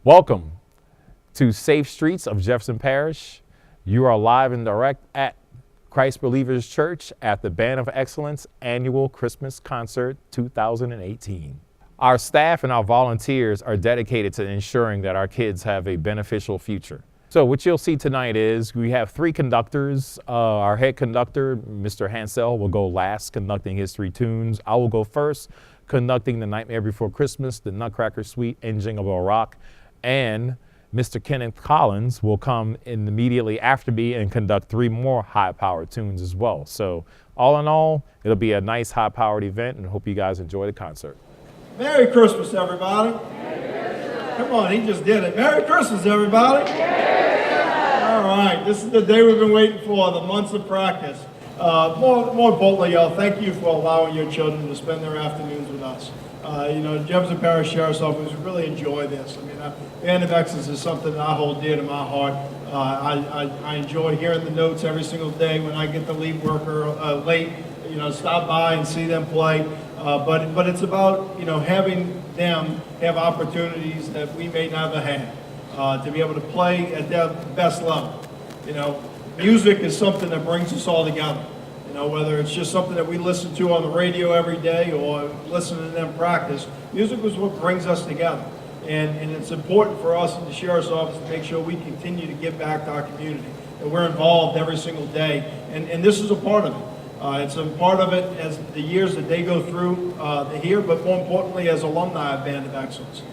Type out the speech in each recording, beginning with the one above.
Welcome to Safe Streets of Jefferson Parish. You are live and direct at Christ Believers Church at the Band of Excellence Annual Christmas Concert 2018. Our staff and our volunteers are dedicated to ensuring that our kids have a beneficial future. So what you'll see tonight is we have three conductors. Our head conductor, Mr. Hansel, will go last, conducting his three tunes. I will go first, conducting The Nightmare Before Christmas, The Nutcracker Suite, and Jingle Bell Rock. And Mr. Kenneth Collins will come in immediately after me and conduct three more high-powered tunes as well. So all in all, it'll be a nice high-powered event, and hope you guys enjoy the concert. Merry Christmas, everybody. Merry Christmas. Come on, he just did it. Merry Christmas, everybody. All right, this is the day we've been waiting for, the months of practice. More importantly, y'all, thank you for allowing your children to spend their afternoons with us. Jefferson Parish Sheriff's Office really enjoy this. Band of Excellence is something that I hold dear to my heart. I enjoy hearing the notes every single day when I get to leave work late, stop by and see them play. But it's about, having them have opportunities that we may never have, to be able to play at their best level. Music is something that brings us all together. Whether it's just something that we listen to on the radio every day or listen to them practice, music is what brings us together. And it's important for us in the Sheriff's Office to make sure we continue to give back to our community. And we're involved every single day. And this is a part of it. It's a part of it as the years that they go through here, but more importantly as alumni of Band of Excellence.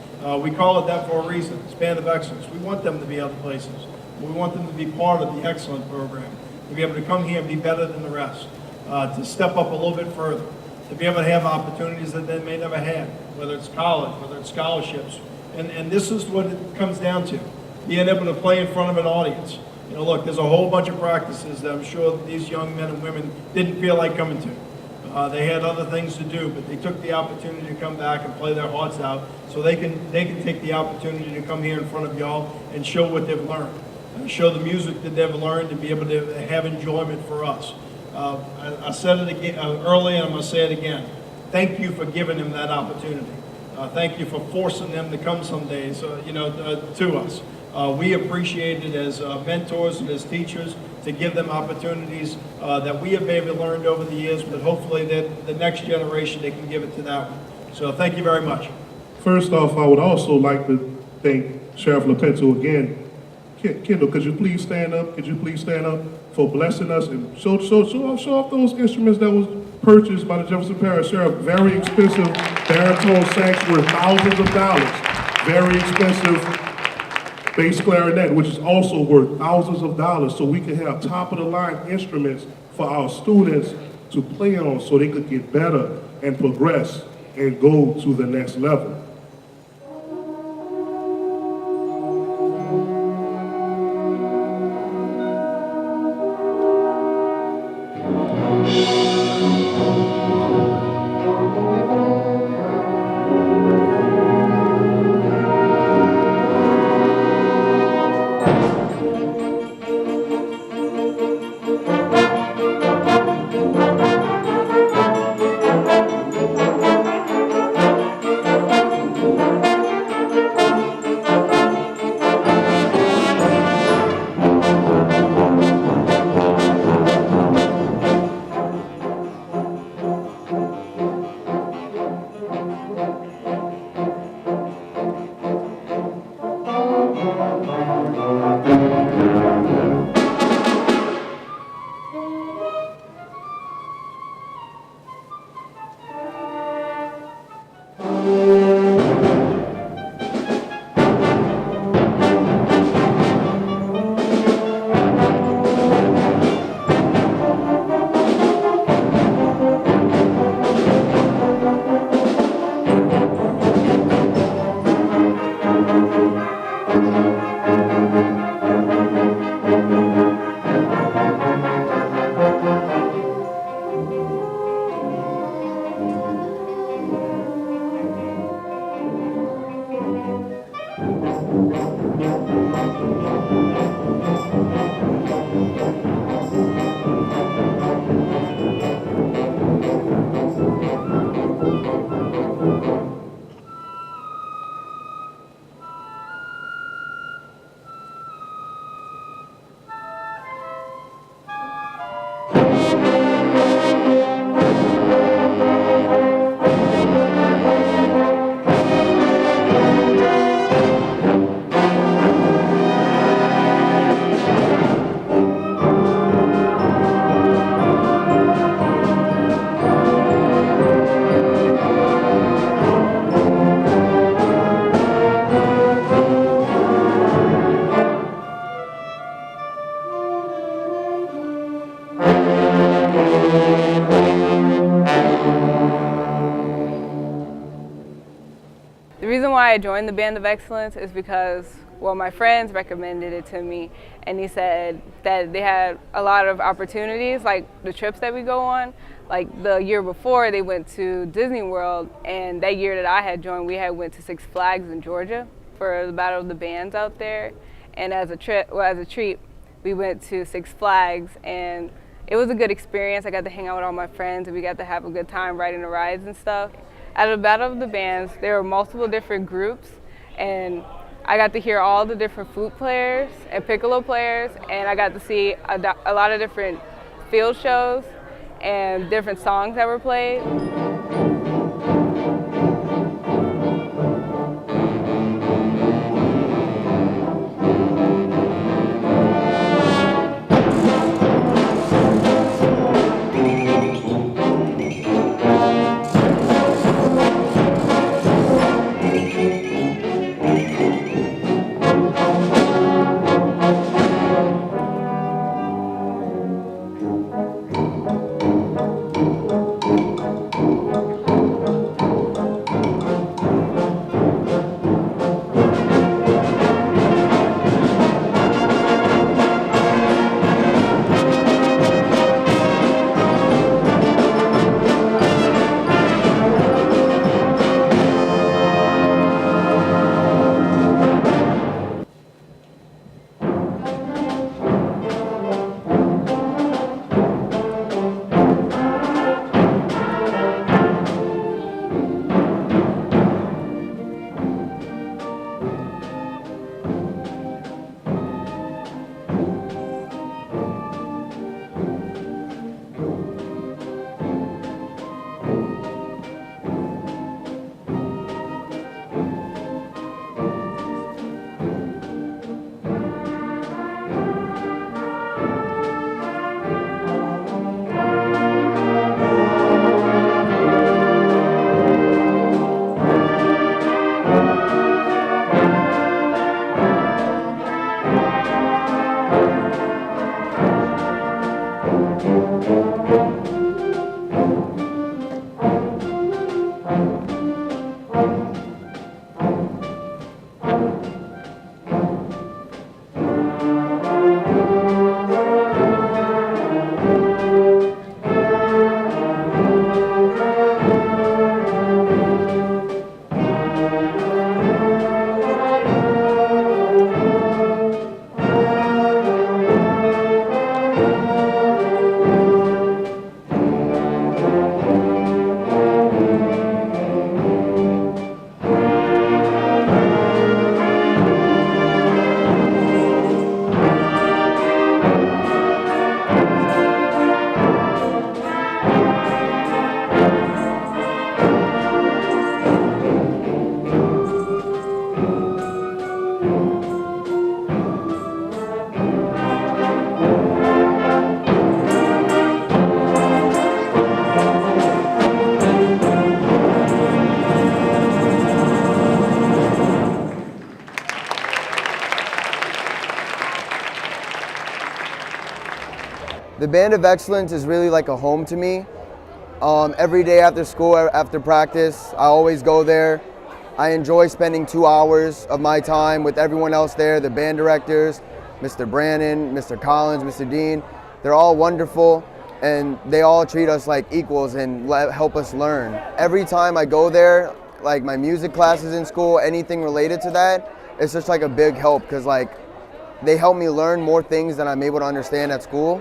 We call it that for a reason. It's Band of Excellence. We want them to be other places. We want them to be part of the Excellent program. To be able to come here and be better than the rest, to step up a little bit further, to be able to have opportunities that they may never have, whether it's college, whether it's scholarships. And this is what it comes down to, being able to play in front of an audience. Look, there's a whole bunch of practices that I'm sure these young men and women didn't feel like coming to. They had other things to do, but they took the opportunity to come back and play their hearts out so they can take the opportunity to come here in front of y'all and show what they've learned. Show the music that they've learned and be able to have enjoyment for us. I said it again earlier, and I'm going to say it again. Thank you for giving them that opportunity. Thank you for forcing them to come some days, to us. We appreciate it as mentors and as teachers to give them opportunities that we have maybe learned over the years, but hopefully that the next generation, they can give it to that one. So thank you very much. First off, I would also like to thank Sheriff Lopetto again. Kendall, could you please stand up? Could you please stand up for blessing us and show off those instruments that was purchased by the Jefferson Parish Sheriff. Very expensive baritone sax worth thousands of dollars. Very expensive bass clarinet, which is also worth thousands of dollars, so we can have top of the line instruments for our students to play on so they could get better and progress and go to the next level. reason why I joined the Band of Excellence is because, well, my friends recommended it to me, and he said that they had a lot of opportunities, like the trips that we go on. Like the year before, they went to Disney World, and that year that I had joined, we had went to Six Flags in Georgia for the Battle of the Bands out there. And as a treat, we went to Six Flags, and it was a good experience. I got to hang out with all my friends, and we got to have a good time riding the rides and stuff. At the Battle of the Bands, there were multiple different groups, and I got to hear all the different flute players and piccolo players, and I got to see a lot of different field shows and different songs that were played. The Band of Excellence is really like a home to me. Every day after school, after practice, I always go there. I enjoy spending 2 hours of my time with everyone else there, the band directors, Mr. Brannon, Mr. Collins, Mr. Dean. They're all wonderful, and they all treat us like equals and help us learn. Every time I go there, like my music classes in school, anything related to that, it's just like a big help, because like they help me learn more things than I'm able to understand at school.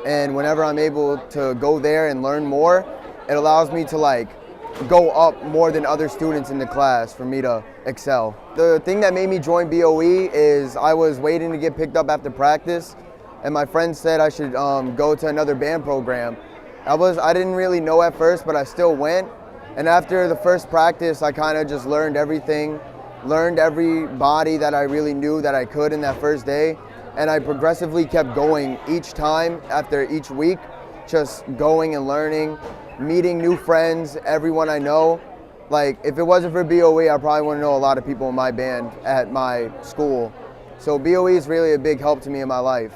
And whenever I'm able to go there and learn more, it allows me to like go up more than other students in the class for me to excel. The thing that made me join BOE is I was waiting to get picked up after practice, and my friend said I should go to another band program. I didn't really know at first, but I still went. And after the first practice, I kind of just learned everything, learned every body that I really knew that I could in that first day. And I progressively kept going each time after each week, just going and learning, meeting new friends, everyone I know. Like, if it wasn't for BOE, I probably wouldn't know a lot of people in my band at my school. So BOE is really a big help to me in my life.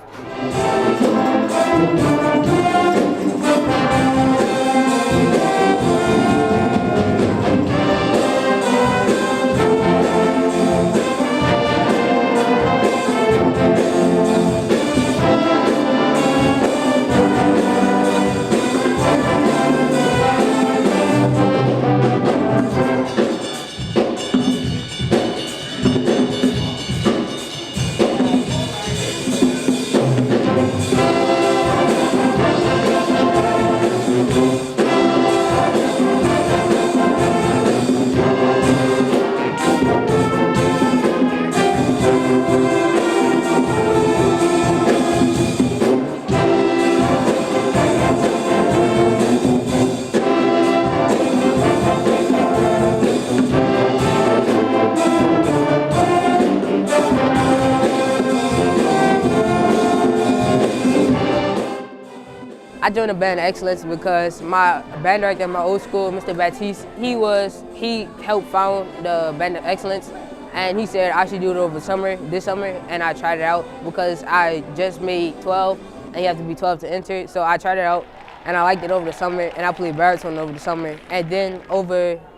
I joined the Band of Excellence because my band director at my old school, Mr. Baptiste, he helped found the Band of Excellence, and he said I should do it over this summer, and I tried it out because I just made 12, and you have to be 12 to enter. So I tried it out, and I liked it over the summer, and I played baritone over the summer. And then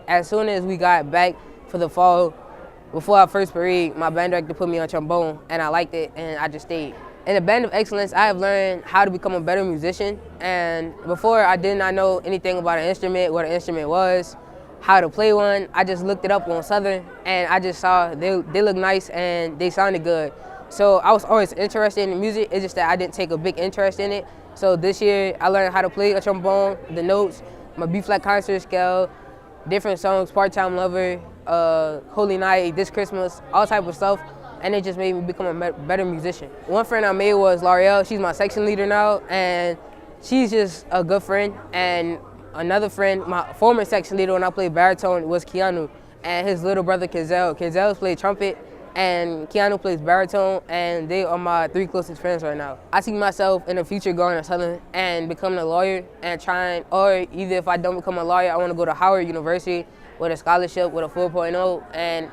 as soon as we got back for the fall, before our first parade, my band director put me on trombone, and I liked it, and I just stayed. In the Band of Excellence, I have learned how to become a better musician. And before, I did not know anything about an instrument, what an instrument was, how to play one. I just looked it up on Southern, and I just saw they look nice and they sounded good. So I was always interested in music. It's just that I didn't take a big interest in it. So this year, I learned how to play a trombone, the notes, my B-flat concert scale, different songs, Part-Time Lover, Holy Night, This Christmas, all type of stuff. And it just made me become a better musician. One friend I made was L'Oreal. She's my section leader now, and she's just a good friend. And another friend, my former section leader when I played baritone, was Keanu, and his little brother Kenzel. Kenzel plays trumpet, and Keanu plays baritone, and they are my 3 closest friends right now. I see myself in the future going to Southern and becoming a lawyer and trying, or either if I don't become a lawyer, I want to go to Howard University with a scholarship with a 4.0 and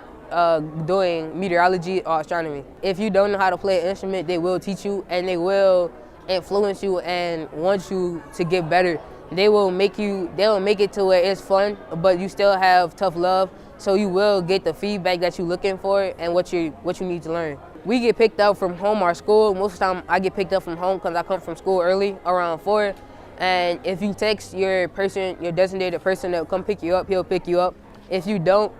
doing meteorology or astronomy. If you don't know how to play an instrument, they will teach you, and they will influence you and want you to get better. They will make it to where it's fun, but you still have tough love, so you will get the feedback that you're looking for and what you need to learn. We get picked up from home or school. Most of the time I get picked up from home because I come from school early, around 4. And if you text your designated person that will come pick you up, he'll pick you up. If you don't,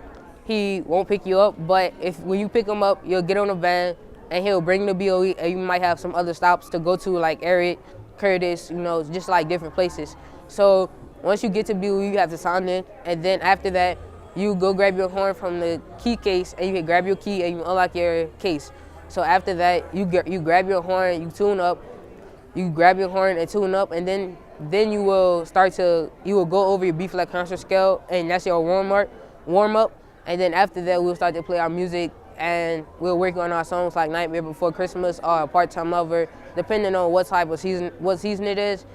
he won't pick you up, but when you pick him up, you'll get on a van and he'll bring the BOE, and you might have some other stops to go to, like Eric, Curtis, just like different places. So once you get to BOE, you have to sign in, and then after that, you go grab your horn from the key case, and you can grab your key and you unlock your case. So after that, you grab your horn, you tune up, you grab your horn and tune up, and then you will go over your B-flat concert scale, and that's your warm up. And then after that, we'll start to play our music, and we'll work on our songs like Nightmare Before Christmas or Part-Time Lover, depending on what season it is.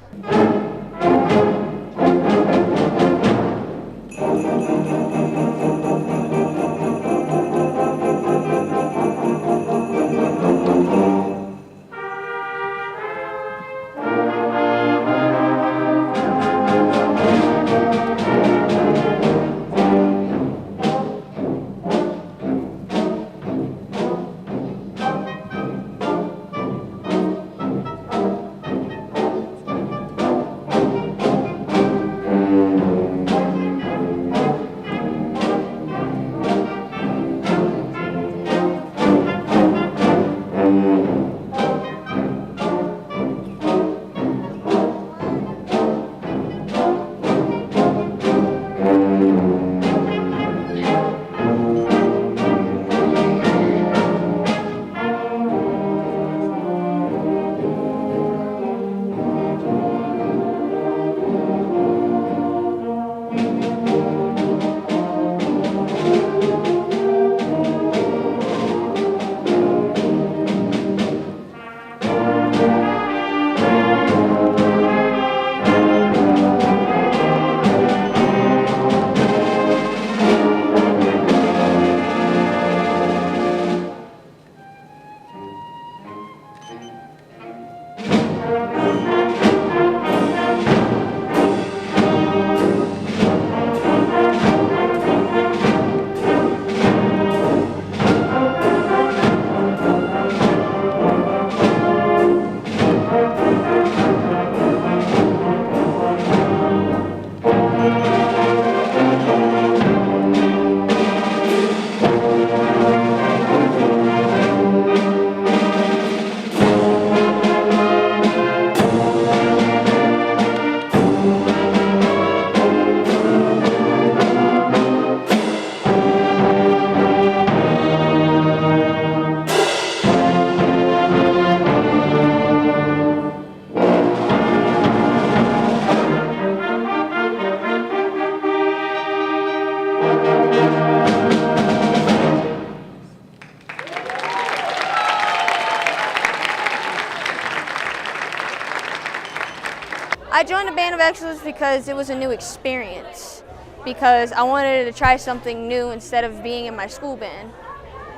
I joined the Band of Excellence because it was a new experience, because I wanted to try something new instead of being in my school band.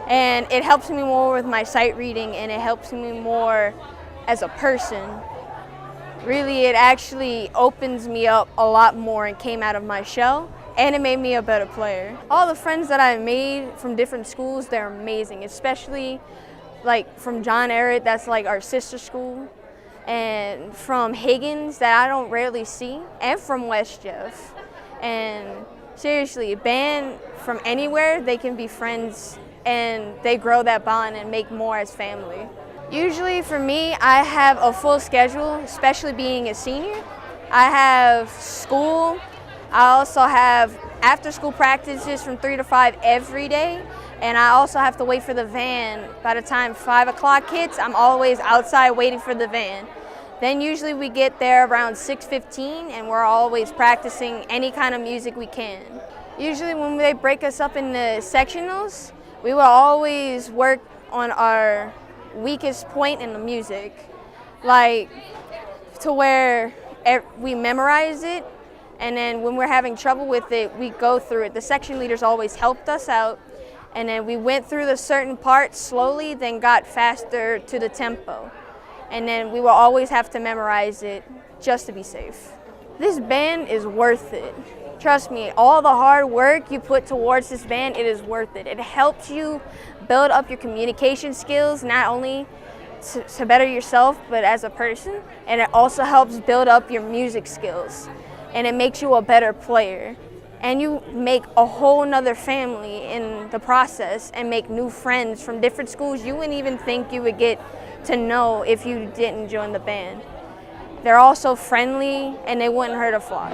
And it helps me more with my sight reading, and it helps me more as a person. Really, it actually opens me up a lot more and came out of my shell, and it made me a better player. All the friends that I made from different schools, they're amazing, especially like from John Ehret, that's like our sister school, and from Higgins that I don't rarely see, and from West Jeff. And seriously, a band from anywhere, they can be friends and they grow that bond and make more as family. Usually for me, I have a full schedule, especially being a senior. I have school. I also have after school practices from 3 to 5 every day. And I also have to wait for the van. By the time 5 o'clock hits, I'm always outside waiting for the van. Then usually we get there around 6:15 and we're always practicing any kind of music we can. Usually when they break us up into sectionals, we will always work on our weakest point in the music, like to where we memorize it, and then when we're having trouble with it, we go through it. The section leaders always helped us out, and then we went through the certain parts slowly, then got faster to the tempo. And then we will always have to memorize it just to be safe. This band is worth it. Trust me, all the hard work you put towards this band, it is worth it. It helps you build up your communication skills, not only to better yourself, but as a person. And it also helps build up your music skills. And it makes you a better player. And you make a whole nother family in the process and make new friends from different schools you wouldn't even think you would get to know if you didn't join the band. They're also friendly and they wouldn't hurt a fly.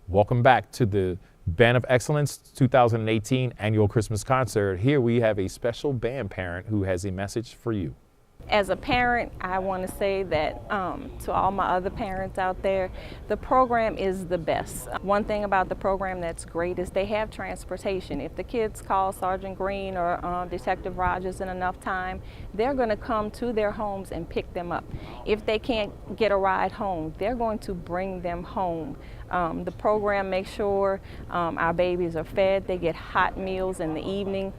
Welcome back to the Band of Excellence 2018 Annual Christmas Concert. Here we have a special band parent who has a message for you. As a parent, I want to say that to all my other parents out there, the program is the best. One thing about the program that's great is they have transportation. If the kids call Sergeant Green or Detective Rogers in enough time, they're going to come to their homes and pick them up. If they can't get a ride home, they're going to bring them home. The program makes sure our babies are fed. They get hot meals in the evening.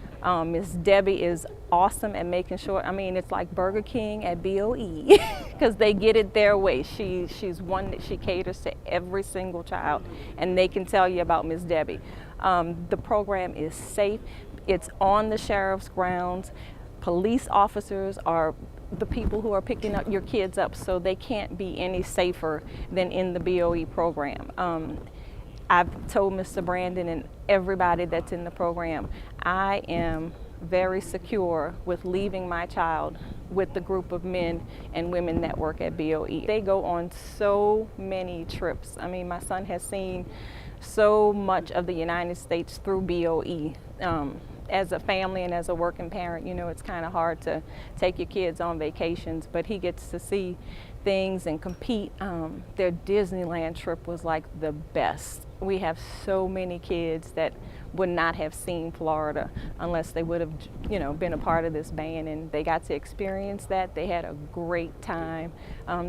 Miss Debbie is awesome at making sure, I mean, it's like Burger King at BOE because they get it their way. She's one that she caters to every single child, and they can tell you about Miss Debbie. The program is safe. It's on the sheriff's grounds. Police officers are the people who are picking up your kids up, so they can't be any safer than in the BOE program. I've told Mr. Brandon and everybody that's in the program, I am very secure with leaving my child with the group of men and women that work at BOE. They go on so many trips. I mean, my son has seen so much of the United States through BOE. As a family and as a working parent, you know, it's kind of hard to take your kids on vacations, but he gets to see things and compete. Their Disneyland trip was like the best. We have so many kids that would not have seen Florida unless they would have, you know, been a part of this band, and they got to experience that. They had a great time.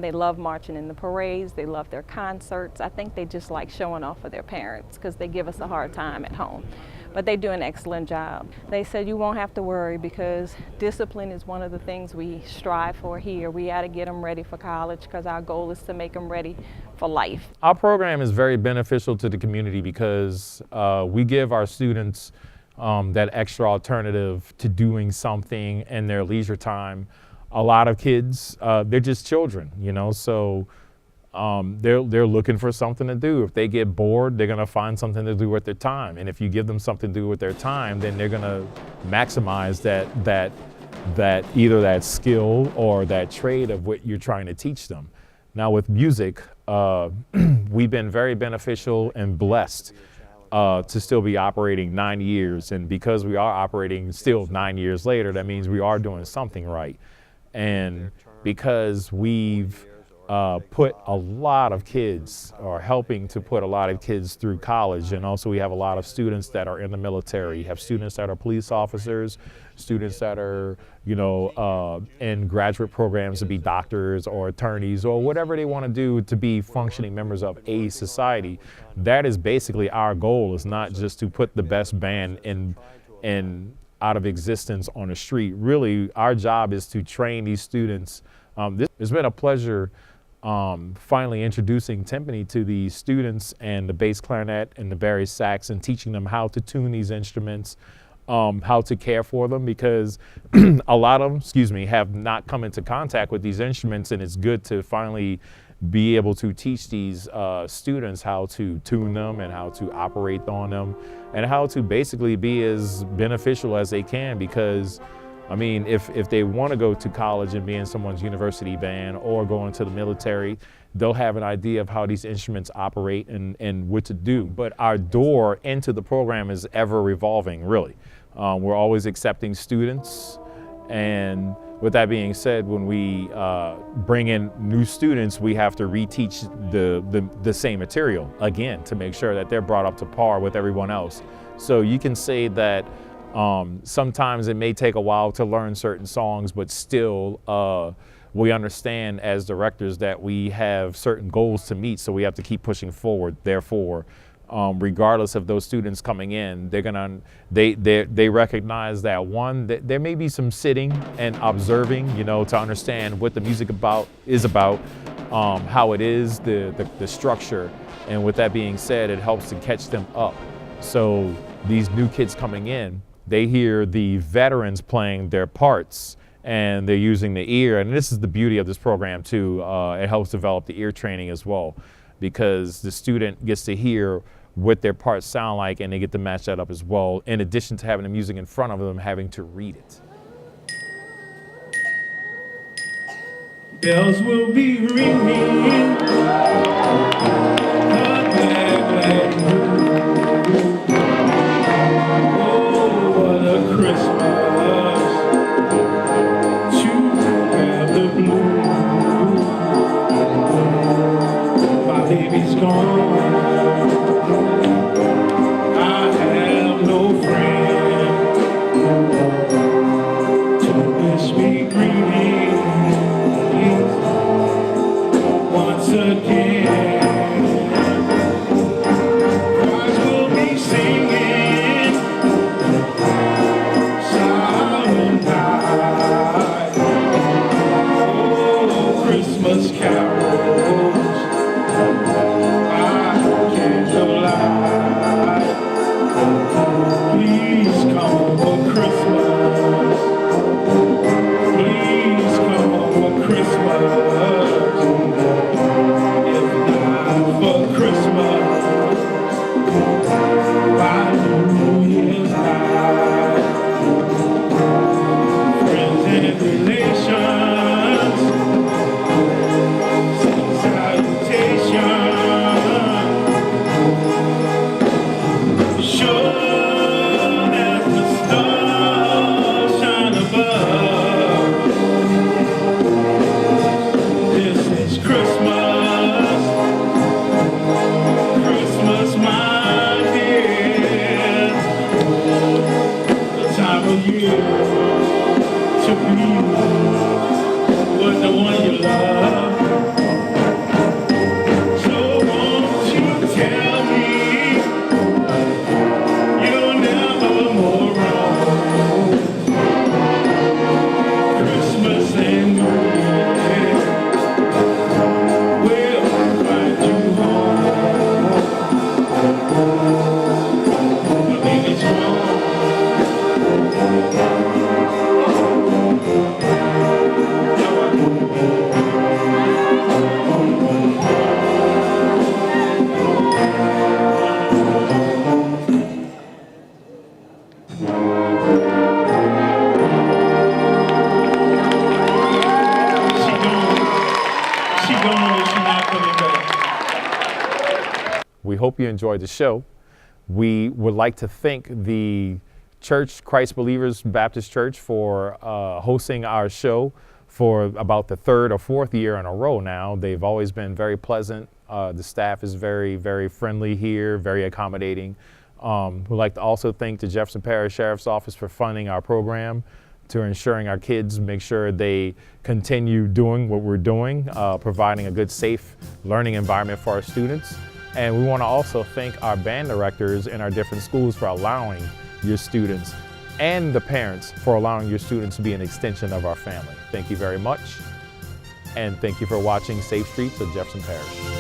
They love marching in the parades. They love their concerts. I think they just like showing off for their parents because they give us a hard time at home. But they do an excellent job. They said you won't have to worry because discipline is one of the things we strive for here. We got to get them ready for college because our goal is to make them ready for life. Our program is very beneficial to the community because we give our students that extra alternative to doing something in their leisure time. A lot of kids, they're just children, you know, so they're looking for something to do. If they get bored, they're gonna find something to do with their time. And if you give them something to do with their time, then they're gonna maximize that either that skill or that trade of what you're trying to teach them. Now with music, we've been very beneficial and blessed to still be operating 9 years. And because we are operating still 9 years later, that means we are doing something right. And because we've put a lot of kids, or helping to put a lot of kids through college, and also we have a lot of students that are in the military. You have students that are police officers, students that are, in graduate programs to be doctors or attorneys or whatever they want to do to be functioning members of a society. That is basically our goal, is not just to put the best band in out of existence on the street. Really, our job is to train these students. It's been a pleasure finally introducing timpani to the students, and the bass clarinet and the bari sax, and teaching them how to tune these instruments, how to care for them, because a lot of them, have not come into contact with these instruments, and it's good to finally be able to teach these students how to tune them and how to operate on them, and how to basically be as beneficial as they can. Because I mean, if they want to go to college and be in someone's university band or go into the military, they'll have an idea of how these instruments operate and what to do. But our door into the program is ever revolving, really. We're always accepting students. And with that being said, when we bring in new students, we have to reteach the same material again to make sure that they're brought up to par with everyone else. So you can say that sometimes it may take a while to learn certain songs, but still we understand as directors that we have certain goals to meet, so we have to keep pushing forward. Therefore, regardless of those students coming in, they recognize that there may be some sitting and observing, to understand what the music is about, how it is, the structure. And with that being said, it helps to catch them up. So these new kids coming in, they hear the veterans playing their parts, and they're using the ear. And this is the beauty of this program too. It helps develop the ear training as well, because the student gets to hear what their parts sound like, and they get to match that up as well, in addition to having the music in front of them, having to read it. Bells will be ringing. Baby's gone. I have no friend to wish me greetings once again. Choirs will be singing Silent Night. Oh, Christmas carols. Please come for Christmas. Please come for Christmas. If not for Christmas, by New Year's night. Friends and relations send salutations. To be with the one you love. So won't you tell me you're never more wrong? Christmas and New Year will find you home. My baby's gone. we hope you enjoyed the show. We would like to thank the church, Christ Believers Baptist Church, for hosting our show for about the third or fourth year in a row now. They've always been very pleasant. The staff is very, very friendly here, very accommodating. We'd like to also thank the Jefferson Parish Sheriff's Office for funding our program, to ensuring our kids make sure they continue doing what we're doing, providing a good, safe learning environment for our students. And we want to also thank our band directors in our different schools for allowing your students and the parents for allowing your students to be an extension of our family. Thank you very much. And thank you for watching Safe Streets of Jefferson Parish.